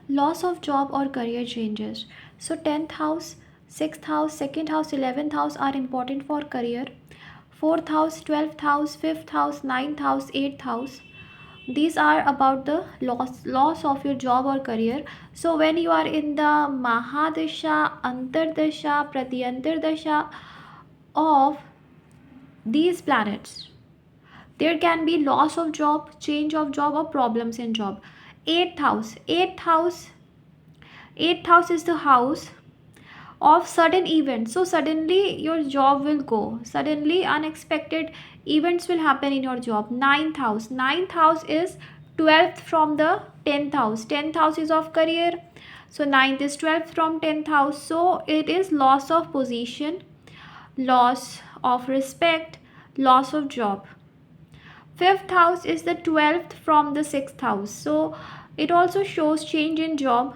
Loss of job or career changes. So 10th house, 6th house, 2nd house, 11th house are important for career. 4th house, 12th house, 5th house, 9th house, 8th house, these are about the loss of your job or career. So when you are in the mahadasha, antardasha, pratyantardasha of these planets, there can be loss of job, change of job, or problems in job. Eighth house is the house of sudden events. So suddenly your job will go, suddenly unexpected events will happen in your job. Ninth house is 12th from the 10th house. 10th house is of career, so ninth is 12th from 10th house, so it is loss of position, loss of respect, loss of job. Fifth house is the 12th from the 6th house, so it also shows change in job,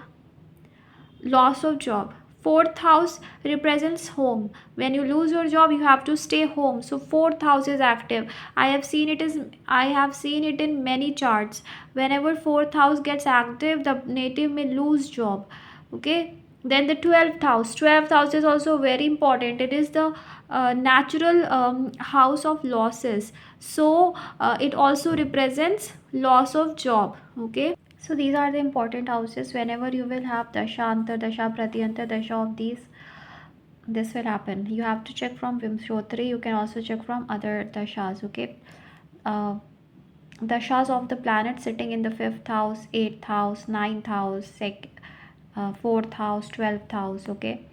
loss of job. Fourth house represents home. When you lose your job, you have to stay home, so fourth house is active. I have seen it in many charts. Whenever fourth house gets active, the native may lose job. Okay, then the 12th house is also very important. It is the natural house of losses, so it also represents loss of job. Okay, so these are the important houses. Whenever you will have dasha, antardasha, pratyantardasha of these, this will happen. You have to check from Vimshotri. You can also check from other dashas. Okay, uh, dashas of the planet sitting in the 5th house, 8th house, 9th house, 4th house, 12th house. Okay,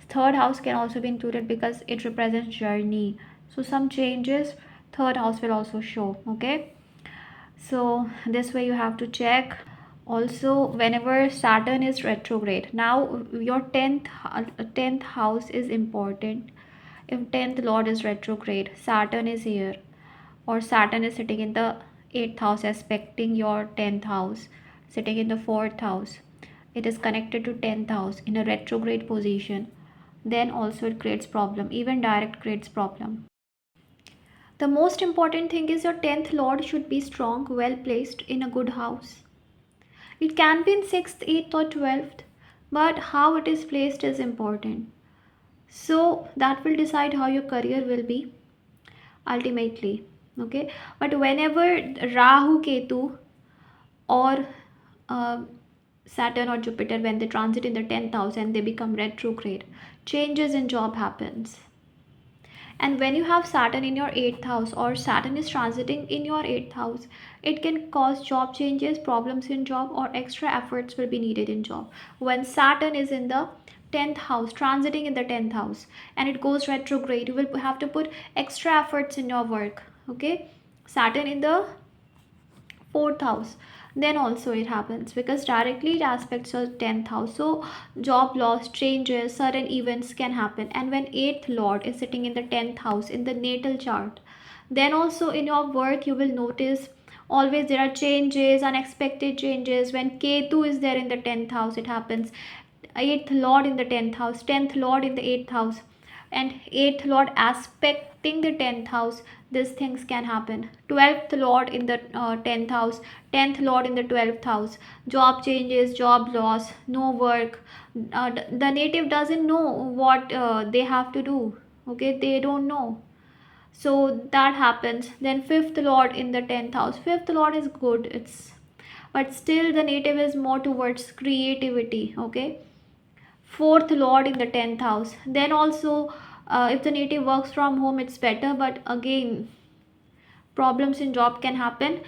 third house can also be included because it represents journey. So some changes third house will also show. Okay, so this way you have to check. Also, whenever Saturn is retrograde, now your 10th house is important. If 10th lord is retrograde, Saturn is here, or Saturn is sitting in the 8th house aspecting your 10th house, sitting in the 4th house, it is connected to 10th house in a retrograde position, then also it creates problem. Even direct creates problem. The most important thing is your 10th lord should be strong, well placed in a good house. It can be in 6th, 8th, or 12th, but how it is placed is important. So that will decide how your career will be ultimately. Okay, but whenever Rahu, Ketu, or uh, Saturn or Jupiter, when they transit in the 10th house and they become retrograde, changes in job happens. And when you have Saturn in your 8th house, or Saturn is transiting in your 8th house, it can cause job changes, problems in job, or extra efforts will be needed in job. When Saturn is in the 10th house, transiting in the 10th house, and it goes retrograde, you will have to put extra efforts in your work. Okay, Saturn in the 4th house, then also it happens because directly it aspects your 10th house. So job loss, changes, sudden events can happen. And when 8th lord is sitting in the 10th house in the natal chart, then also in your work you will notice always there are changes, unexpected changes. When Ketu is there in the 10th house, it happens. 8th lord in the 10th house, 10th lord in the 8th house, and 8th lord aspecting the 10th house, these things can happen. 12th lord in the 10th house, 10th lord in the 12th house, job changes, job loss, no work. The native doesn't know what they have to do. Okay, they don't know, so that happens. Then 5th lord in the 10th house, 5th lord is good, it's, but still the native is more towards creativity. Okay, 4th lord in the 10th house, then also if the native works from home it's better, but again problems in job can happen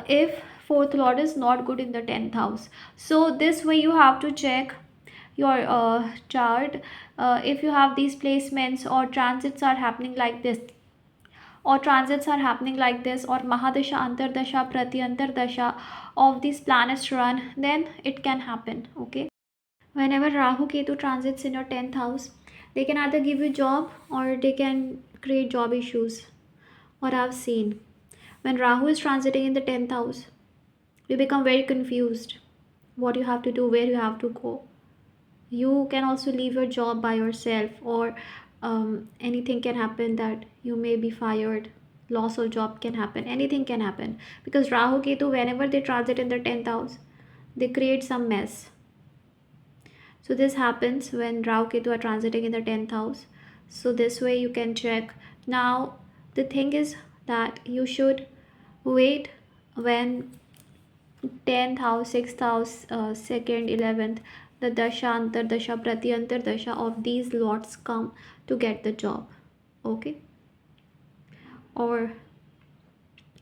if 4th lord is not good in the 10th house. So this way you have to check your chart. If you have these placements or transits are happening like this, or mahadasha, antardasha, pratyantardasha of these planets run, then it can happen. Okay, whenever Rahu Ketu transits in your 10th house, they can either give you job or they can create job issues. What I've seen, when Rahu is transiting in the 10th house, you become very confused. What you have to do, where you have to go. You can also leave your job by yourself, or anything can happen that you may be fired. Loss of job can happen. Anything can happen because Rahu Ketu, whenever they transit in the 10th house, they create some mess. So this happens when Rahu Ketu are transiting in the 10th house. So this way you can check. Now the thing is that you should wait when 10th house, 6th house, 2nd, 11th, the dasha, antar dasha, pratyantar dasha of these lots come to get the job. Okay, or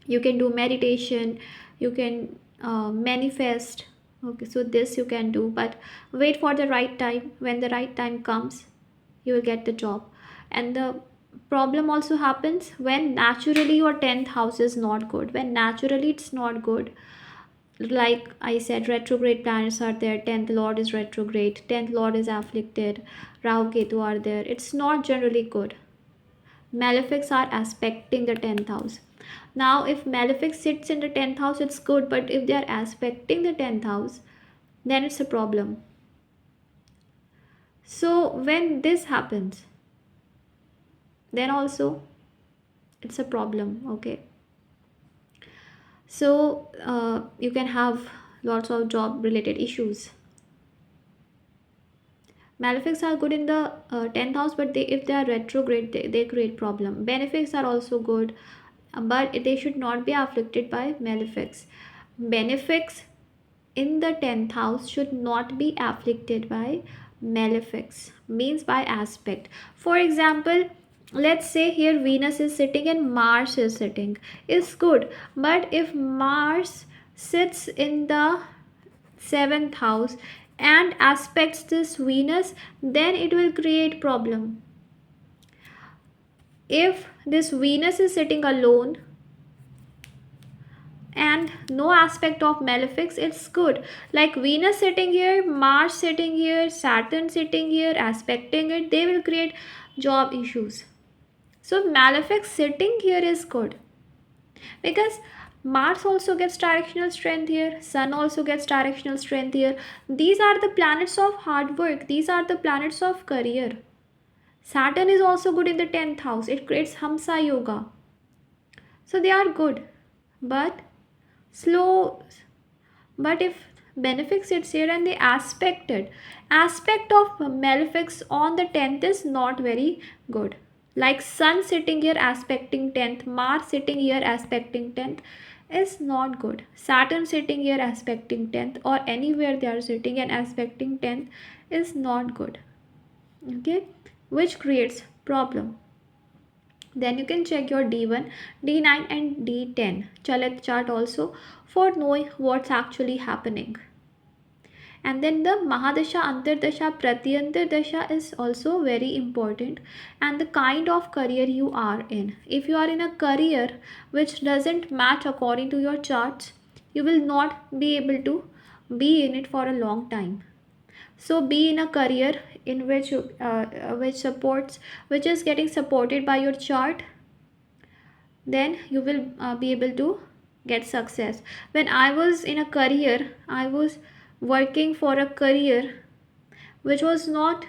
you can do meditation, you can manifest. Okay, so this you can do, but wait for the right time. When the right time comes, you will get the job. And the problem also happens when naturally your 10th house is not good. When naturally it's not good, like I said, retrograde planets are there, 10th lord is retrograde, 10th lord is afflicted, Rahu Ketu are there, it's not generally good. Malefics are aspecting the 10th house. Now if malefic sits in the 10th house, it's good, but if they are aspecting the 10th house, then it's a problem. So when this happens, then also it's a problem. Okay, so you can have lots of job related issues. Malefics are good in the 10th house, but if they are retrograde, they create problem. Benefics are also good, but they should not be afflicted by malefics. Benefics in the 10th house should not be afflicted by malefics, means by aspect. For example, let's say here Venus is sitting and Mars is sitting, is good, but if Mars sits in the 7th house and aspects this Venus, then it will create problem. If this Venus is sitting alone and no aspect of malefics, it's good. Like Venus sitting here, Mars sitting here, Saturn sitting here, aspecting it, they will create job issues. So malefic sitting here is good, because Mars also gets directional strength here, Sun also gets directional strength here. These are the planets of hard work, these are the planets of career. Saturn is also good in the 10th house, it creates Hamsa Yoga. So they are good, but slow. But if benefic sits here and they aspect of malefics on the 10th is not very good. Like Sun sitting here aspecting 10th, Mars sitting here aspecting 10th is not good. Saturn sitting here aspecting 10th, or anywhere they are sitting and aspecting 10th is not good. Okay, which creates problem. Then you can check your D1, D9 and D10 Chalit chart also for knowing what's actually happening. And then the Mahadasha, Antardasha, Pratyantar Dasha is also very important, and the kind of career you are in. If you are in a career which doesn't match according to your charts, you will not be able to be in it for a long time. So be in a career in which which is getting supported by your chart, then you will be able to get success. When I was in a career, I was working for a career which was not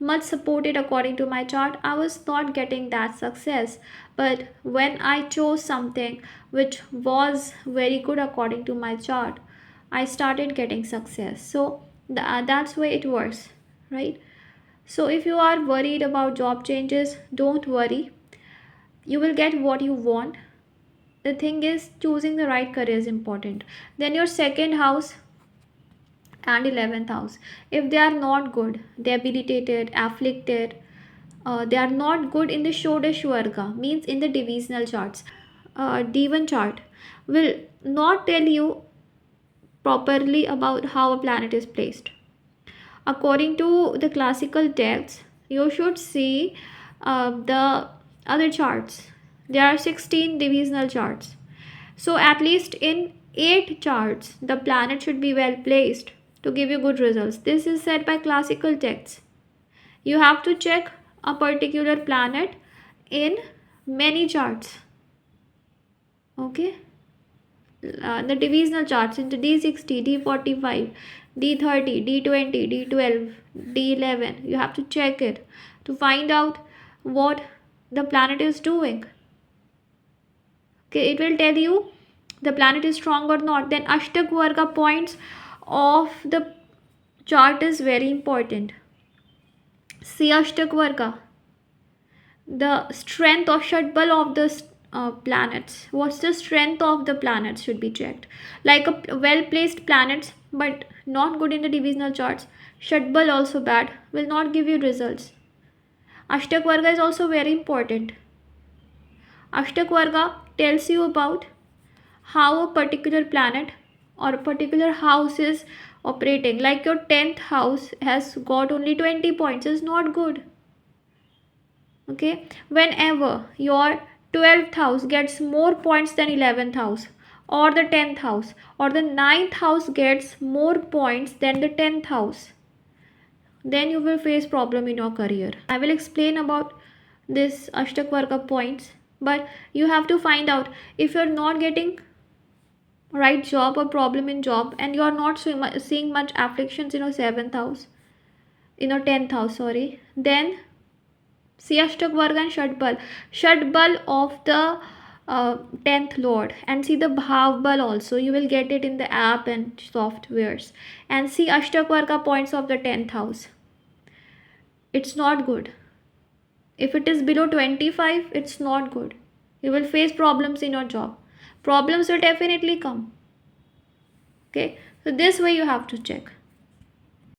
much supported according to my chart, I was not getting that success. But when I chose something which was very good according to my chart, I started getting success. So that's why it works, right? So if you are worried about job changes, don't worry, you will get what you want. The thing is, choosing the right career is important. Then your second house and 11th house, if they are not good, debilitated, afflicted, they are not good in the Shodash Varga, means in the divisional charts. D1 chart will not tell you properly about how a planet is placed. According to the classical texts, you should see the other charts. There are 16 divisional charts. So at least in 8 charts, the planet should be well placed to give you good results. This is said by classical texts. You have to check a particular planet in many charts. Okay? The divisional charts into D60, D45, D30, D20, D12, D11. You have to check it to find out what the planet is doing. Okay, it will tell you the planet is strong or not. Then Ashtak Varga points of the chart is very important. See Ashtak Varga, the strength or Shadbal of the planets. What's the strength of the planets should be checked. Like a well placed planets, but not good in the divisional charts. Shadbal also bad, will not give you results. Ashtak Varga is also very important. Ashtak Varga tells you about how a particular planet or a particular house is operating. Like your 10th house has got only 20 points, is not good. Okay, whenever your 12th house gets more points than 11th house, or the 10th house, or the 9th house gets more points than the 10th house, then you will face problem in your career. I will explain about this Ashtakvarga points, but you have to find out if you're not getting right job or problem in job, and you are not seeing much afflictions in your 7th house, in your 10th house, sorry, then see Ashtak Varga and Shadbal. Shadbal of the 10th Lord, and see the Bhavbal also. You will get it in the app and softwares. And see Ashtak Varga points of the 10th house. It's not good. If it is below 25, it's not good. You will face problems in your job. Problems will definitely come. Okay, so this way you have to check.